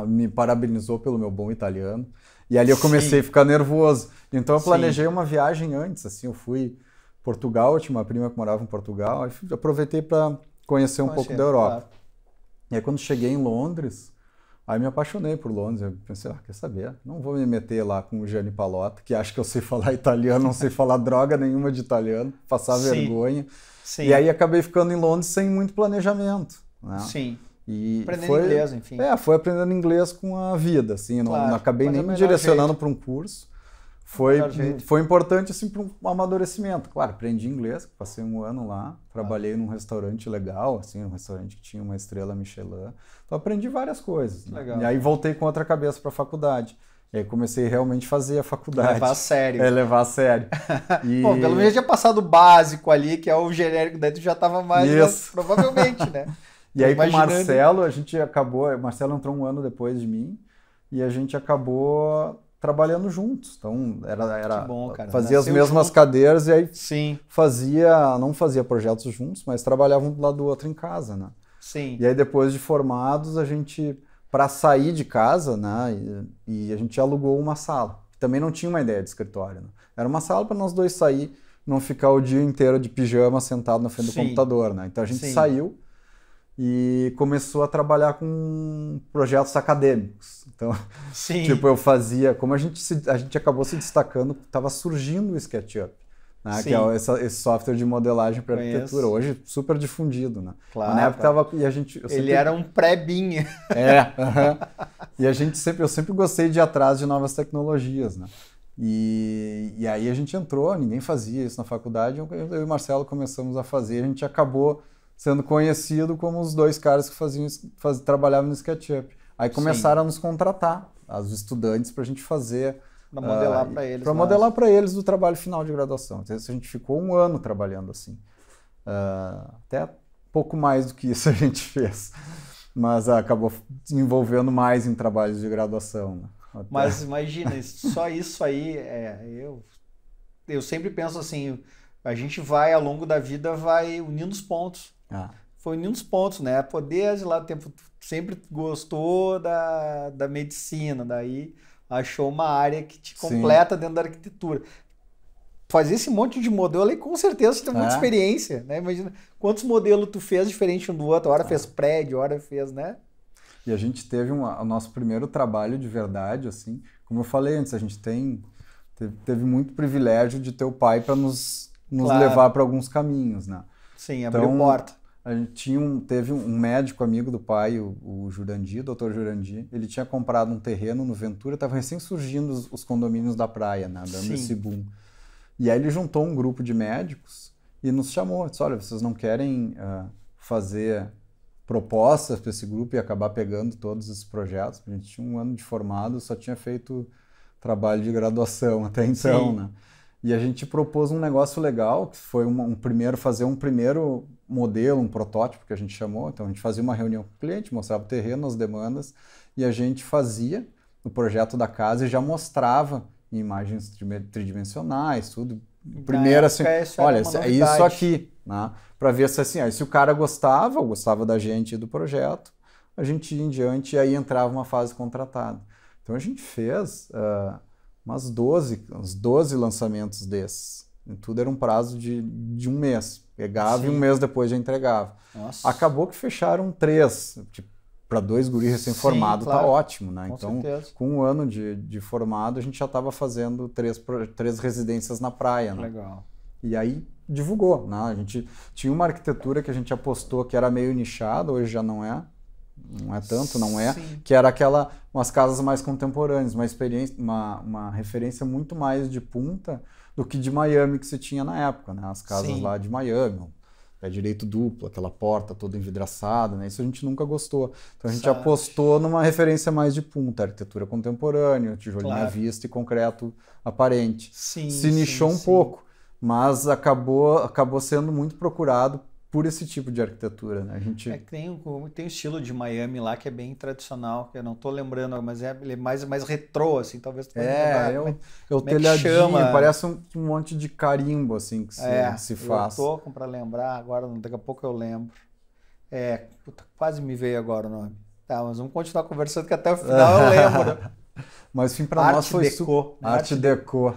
Me parabenizou pelo meu bom italiano. E ali eu comecei a ficar nervoso. Então eu planejei uma viagem antes. Assim, eu fui Portugal, eu tinha uma prima que morava em Portugal. Aí aproveitei para conhecer um pouco da Europa. Claro. E aí quando cheguei em Londres... Aí me apaixonei por Londres, eu pensei, quer saber? Não vou me meter lá com o Gianni Pallotta, que acha que eu sei falar italiano, não sei falar droga nenhuma de italiano, passar vergonha. Sim. E aí acabei ficando em Londres sem muito planejamento, né? Sim. E aprendendo inglês, enfim. Foi aprendendo inglês com a vida, assim, claro, não acabei nem me direcionando para um curso. Foi importante, assim, para um amadurecimento. Claro, aprendi inglês, passei 1 ano lá, trabalhei num restaurante legal, assim, um restaurante que tinha uma estrela Michelin. Então, aprendi várias coisas. Legal. E aí voltei com outra cabeça para a faculdade. E aí comecei realmente a fazer a faculdade. Levar a sério. Levar a sério. E... Bom, pelo menos já tinha passado o básico ali, que é o genérico, daí tu já estava mais, provavelmente, né? E aí com o Marcelo, o Marcelo entrou 1 ano depois de mim, e a gente acabou trabalhando juntos. Então, era bom, cara. Fazia Nasceu as mesmas junto. Cadeiras e aí Sim. não fazia projetos juntos, mas trabalhava um do lado do outro em casa, né? Sim. E aí depois de formados, a gente, para sair de casa, né, e a gente alugou uma sala. Também não tinha uma ideia de escritório, né? Era uma sala para nós dois sair, não ficar o dia inteiro de pijama sentado na frente do computador, né? Então a gente saiu e começou a trabalhar com projetos acadêmicos. Então, tipo, eu fazia... Como a gente acabou se destacando, estava surgindo o SketchUp, né? Que é esse software de modelagem para arquitetura. Hoje, super difundido, né? Claro. Na época, ele era um pré-binha. E eu sempre gostei de ir atrás de novas tecnologias, né? E aí a gente entrou, ninguém fazia isso na faculdade, eu e o Marcelo começamos a fazer, a gente acabou sendo conhecido como os 2 caras que trabalhavam no SketchUp. Aí começaram a nos contratar, os estudantes, para a gente fazer... Para modelar para eles. Para modelar para eles o trabalho final de graduação. Então, a gente ficou 1 ano trabalhando assim. Até pouco mais do que isso a gente fez. Mas acabou envolvendo mais em trabalhos de graduação. Né? Mas imagina, só isso aí, eu sempre penso assim, a gente vai, ao longo da vida, vai unindo os pontos. Foi unindo os pontos, né? Poder, de lá do tempo, sempre gostou da medicina, daí achou uma área que te completa dentro da arquitetura. Fazer esse monte de modelo aí, com certeza você tem muita experiência, né? Imagina quantos modelos tu fez diferente um do outro, hora fez prédio, hora fez, né? E a gente teve o nosso primeiro trabalho de verdade, assim, como eu falei antes, a gente teve muito privilégio de ter o pai para nos levar para alguns caminhos, né? Sim, abriu porta. A gente teve um médico amigo do pai, o Jurandir, o Dr. Jurandir. Ele tinha comprado um terreno no Ventura, estavam recém surgindo os condomínios da praia, né, dando esse boom. E aí ele juntou um grupo de médicos e nos chamou. Disse, olha, vocês não querem fazer propostas para esse grupo e acabar pegando todos esses projetos? A gente tinha 1 ano de formado, só tinha feito trabalho de graduação até então, né? E a gente propôs um negócio legal, que foi fazer um primeiro modelo, um protótipo que a gente chamou. Então a gente fazia uma reunião com o cliente, mostrava o terreno, as demandas, e a gente fazia o projeto da casa e já mostrava em imagens tridimensionais, tudo. Primeiro assim, olha, é isso aqui, né? Para ver se assim, se o cara gostava da gente e do projeto, a gente ia em diante e aí entrava uma fase contratada. Então a gente fez uns 12 lançamentos desses. E tudo era um prazo de 1 mês. Pegava e 1 mês depois já entregava. Nossa. Acabou que fecharam 3. Tipo, para 2 guris recém-formados tá ótimo, né? Então, com 1 ano de formado, a gente já estava fazendo 3 residências na praia, né? Legal. E aí divulgou, né? A gente tinha uma arquitetura que a gente apostou que era meio nichada, hoje já não é. Não é tanto, não é, que era umas casas mais contemporâneas, uma referência muito mais de punta do que de Miami que se tinha na época, né? As casas lá de Miami, pé direito duplo, aquela porta toda envidraçada, né? Isso a gente nunca gostou. Então a gente apostou numa referência mais de punta, arquitetura contemporânea, tijolinho à vista e concreto aparente. Se nichou um pouco, mas acabou sendo muito procurado por esse tipo de arquitetura, né? A gente... tem um estilo de Miami lá que é bem tradicional, que eu não estou lembrando, mas ele é mais retrô, assim, talvez tu o telhadinho, parece um monte de carimbo, assim, que se faz. Eu tô para lembrar agora, daqui a pouco eu lembro. Quase me veio agora o nome. Tá, mas vamos continuar conversando que até o final eu lembro. Mas, enfim, para nós foi Art Deco.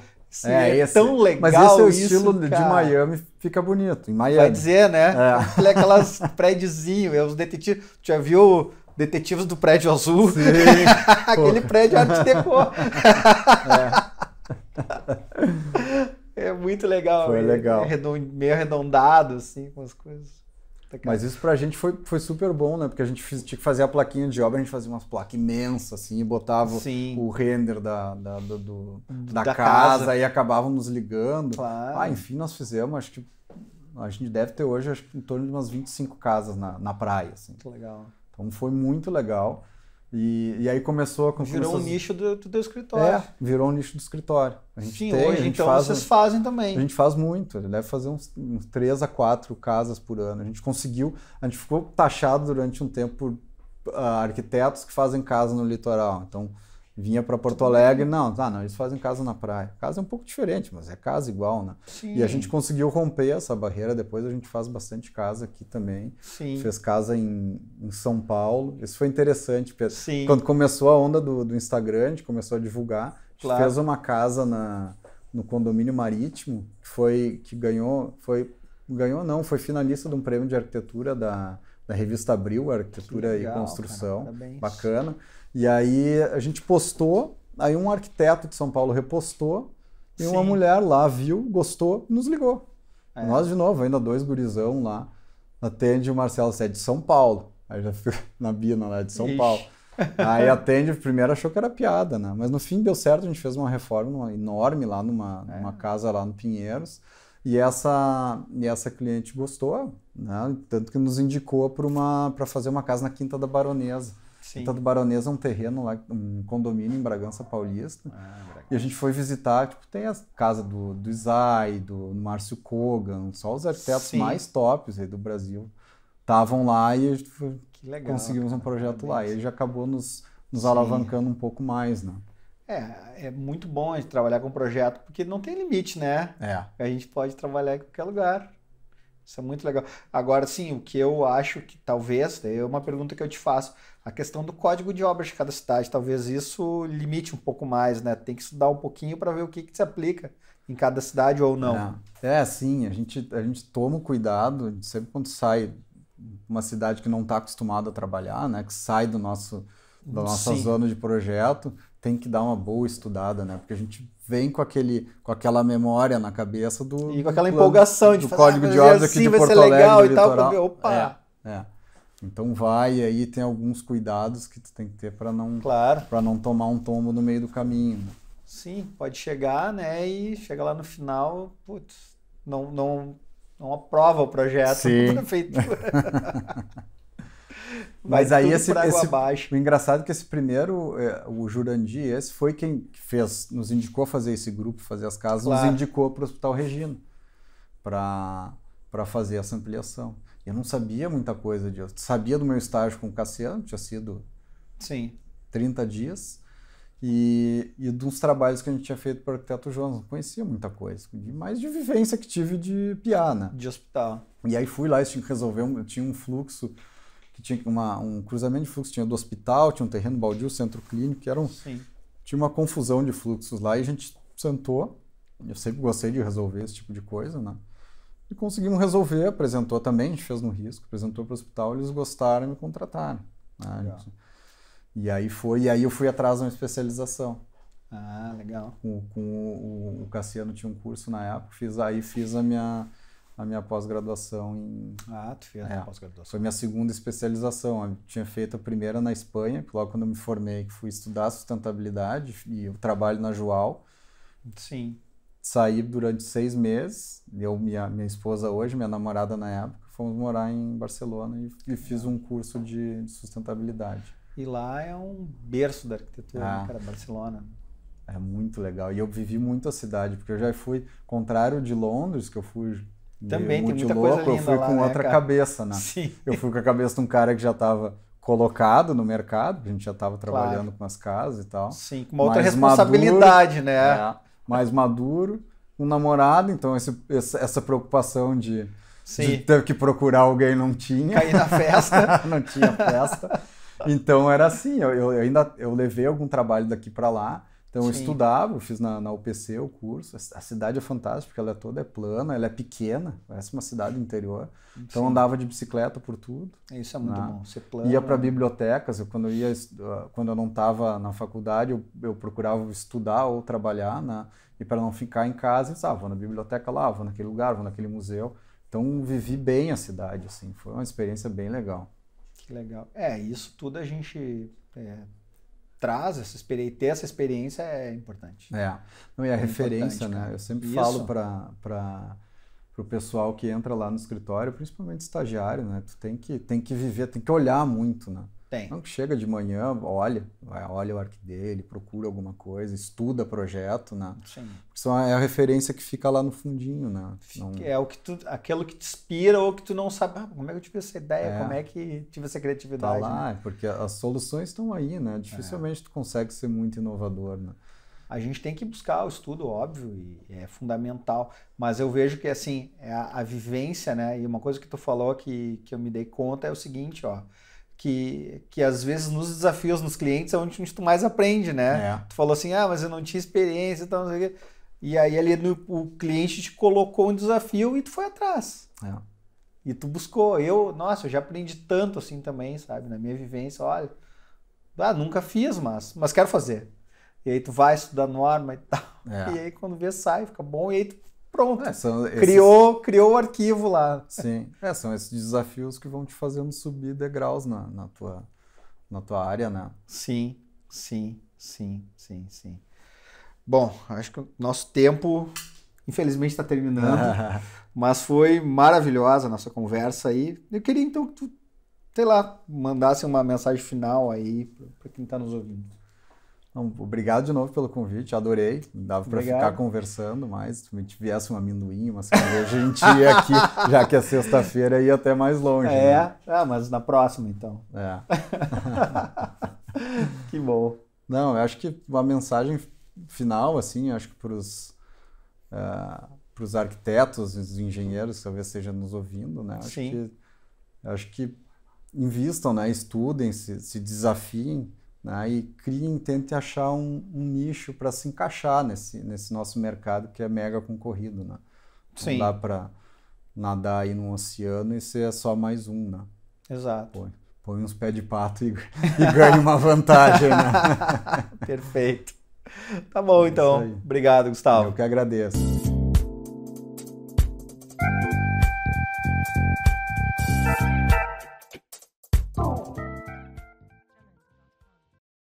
Tão legal. Mas esse é o estilo de Miami, fica bonito. Em Miami. Vai dizer, né? Aquelas prédiozinhos, os detetives. Já viu Detetives do Prédio Azul. Sim. Aquele prédio Art Deco. É muito legal. Foi legal. Meio arredondado, assim, com as coisas. Mas isso pra gente foi super bom, né? Porque a gente tinha que fazer a plaquinha de obra, a gente fazia umas placas imensas, assim, e botava o render da casa e acabavam nos ligando. Claro. Enfim, nós fizemos, acho que a gente deve ter hoje, acho que em torno de umas 25 casas na praia, assim. Muito legal. Então foi muito legal. E aí começou... Virou um nicho do teu escritório. Virou um nicho do escritório. Hoje então vocês fazem também. A gente faz muito, ele deve fazer uns 3 a 4 casas por ano. A gente ficou taxado durante um tempo por arquitetos que fazem casa no litoral. Então vinha para Porto Alegre, não, eles fazem casa na praia. Casa é um pouco diferente, mas é casa igual, né? Sim. E a gente conseguiu romper essa barreira, depois a gente faz bastante casa aqui também. Sim. Fez casa em São Paulo, isso foi interessante, porque Sim. quando começou a onda do Instagram, a gente começou a divulgar, a gente fez uma casa no condomínio marítimo, foi finalista de um prêmio de arquitetura da revista Abril, Arquitetura legal, e Construção, cara, bacana. E aí a gente postou, aí um arquiteto de São Paulo repostou, e uma mulher lá viu, gostou e nos ligou. Nós, de novo, ainda 2 gurizão lá, atende o Marcelo, você é de São Paulo. Aí já fui na Bina lá de São Paulo. Aí atende, primeiro achou que era piada, né? Mas no fim deu certo, a gente fez uma reforma enorme lá numa casa lá no Pinheiros. E essa cliente gostou, né? Tanto que nos indicou para fazer uma casa na Quinta da Baronesa. Sim. Quinta da Baronesa é um terreno lá, um condomínio em Bragança Paulista. E a gente foi visitar, tem a casa do Isai, do Márcio Kogan, só os arquitetos mais tops aí do Brasil estavam lá e a gente conseguimos um projeto lá. E ele já acabou nos alavancando um pouco mais, né? É muito bom a gente trabalhar com projeto, porque não tem limite, né? A gente pode trabalhar em qualquer lugar. Isso é muito legal. Agora, sim, o que eu acho que talvez, é uma pergunta que eu te faço, a questão do código de obras de cada cidade, talvez isso limite um pouco mais, né? Tem que estudar um pouquinho para ver o que se aplica em cada cidade ou não. Sim, a gente toma cuidado, sempre quando sai uma cidade que não está acostumada a trabalhar, né? Que sai da nossa zona de projeto, tem que dar uma boa estudada, né? Porque a gente vem com aquela memória na cabeça e com aquela empolgação de do código de obras aqui de Porto Alegre, legal e tal. Opa! Então vai, aí tem alguns cuidados que tu tem que ter para não tomar um tombo no meio do caminho. Né? Sim, pode chegar, né? E chega lá no final, putz, não aprova o projeto da prefeitura. Mas aí o engraçado é que esse primeiro, o Jurandir, esse foi quem nos indicou a fazer esse grupo, fazer as casas, nos indicou para o Hospital Regina para fazer essa ampliação. Eu não sabia muita coisa disso. Sabia do meu estágio com o Cassiano, tinha sido 30 dias, e dos trabalhos que a gente tinha feito para o arquiteto Jonas. Não conhecia muita coisa, mais de vivência que tive de PA, né? De hospital. E aí fui lá e tinha que resolver, tinha um fluxo, que tinha um cruzamento de fluxo, tinha do hospital, tinha um terreno baldio, centro clínico, tinha uma confusão de fluxos lá, e a gente sentou, eu sempre gostei de resolver esse tipo de coisa, né? E conseguimos resolver, apresentou também, a gente fez no risco, apresentou para o hospital, eles gostaram e me contrataram. Né? E aí eu fui atrás de uma especialização. Legal. O Cassiano tinha um curso na época, fiz a minha pós-graduação em... tu fez a pós-graduação. Foi minha segunda especialização. Eu tinha feito a primeira na Espanha, logo quando eu me formei, que fui estudar sustentabilidade e o trabalho na Joal. Sim. Saí durante 6 meses, minha esposa hoje, minha namorada na época, fomos morar em Barcelona e fiz um curso de sustentabilidade. E lá é um berço da arquitetura, né, cara, Barcelona. É muito legal. E eu vivi muito a cidade, porque eu já fui, contrário de Londres, que eu fui também tem muita louco, coisa linda eu fui lá, com né, outra cabeça, né? Sim. Eu fui com a cabeça de um cara que já estava colocado no mercado, a gente já estava trabalhando com as casas e tal. Sim, com uma outra responsabilidade, maduro, né? Mais maduro, um namorado, então essa preocupação de ter que procurar alguém não tinha. Cair na festa. Não tinha festa. Então era assim, eu levei algum trabalho daqui para lá, Então eu estudava, eu fiz na UPC o curso. A cidade é fantástica, porque ela é plana, ela é pequena, parece uma cidade interior. Então eu andava de bicicleta por tudo. Isso é muito bom, ser plano. Ia para bibliotecas, quando eu não estava na faculdade, eu procurava estudar ou trabalhar, né? E para não ficar em casa, eu vou na biblioteca lá, vou naquele lugar, vou naquele museu. Então vivi bem a cidade, assim, foi uma experiência bem legal. Que legal. Isso tudo a gente traz, ter essa experiência é importante. Não, e a referência, né? Eu sempre falo para o pessoal que entra lá no escritório, principalmente estagiário, né? Tu tem que viver, tem que olhar muito, né? Não que chega de manhã, olha o arquivo dele, procura alguma coisa, estuda projeto, né? Sim. É a referência que fica lá no fundinho, né? É aquilo que te inspira ou que tu não sabe, como é que eu tive essa ideia, como é que tive essa criatividade. Tá lá, né? Porque as soluções estão aí, né? Dificilmente tu consegue ser muito inovador, né? A gente tem que buscar o estudo, óbvio, e é fundamental, mas eu vejo que, assim, a vivência, né? E uma coisa que tu falou que eu me dei conta é o seguinte, que às vezes nos desafios nos clientes é onde tu mais aprende, né? Tu falou assim, mas eu não tinha experiência, então não sei o quê. E aí ali o cliente te colocou um desafio e tu foi atrás. E tu buscou. Eu já aprendi tanto assim também, sabe? Na minha vivência, olha, nunca fiz, mas quero fazer. E aí tu vai estudar norma e tal. E aí quando vê, sai, fica bom. E aí tu, pronto. Criou o arquivo lá. Sim. São esses desafios que vão te fazendo subir degraus na tua área, né? Sim. Bom, acho que o nosso tempo, infelizmente, está terminando. Mas foi maravilhosa a nossa conversa aí. Eu queria então que tu, sei lá, mandasse uma mensagem final aí para quem está nos ouvindo. Obrigado de novo pelo convite, adorei. Dava para ficar conversando mais. Se me tivesse um amendoim, uma cerveja, a gente ia aqui, já que é sexta-feira, ia até mais longe. Né? Mas na próxima, então. Que bom. Não, eu acho que uma mensagem final, assim, acho que para os arquitetos, os engenheiros, que talvez estejam nos ouvindo, né? Acho que invistam, né? Estudem, se desafiem. Né, e tentem achar um nicho para se encaixar nesse nosso mercado que é mega concorrido. Né? Não dá para nadar aí no oceano e ser só mais um. Né? Exato. Põe uns pés de pato e ganha uma vantagem. Né? Perfeito. Tá bom, então. Obrigado, Gustavo. Eu que agradeço.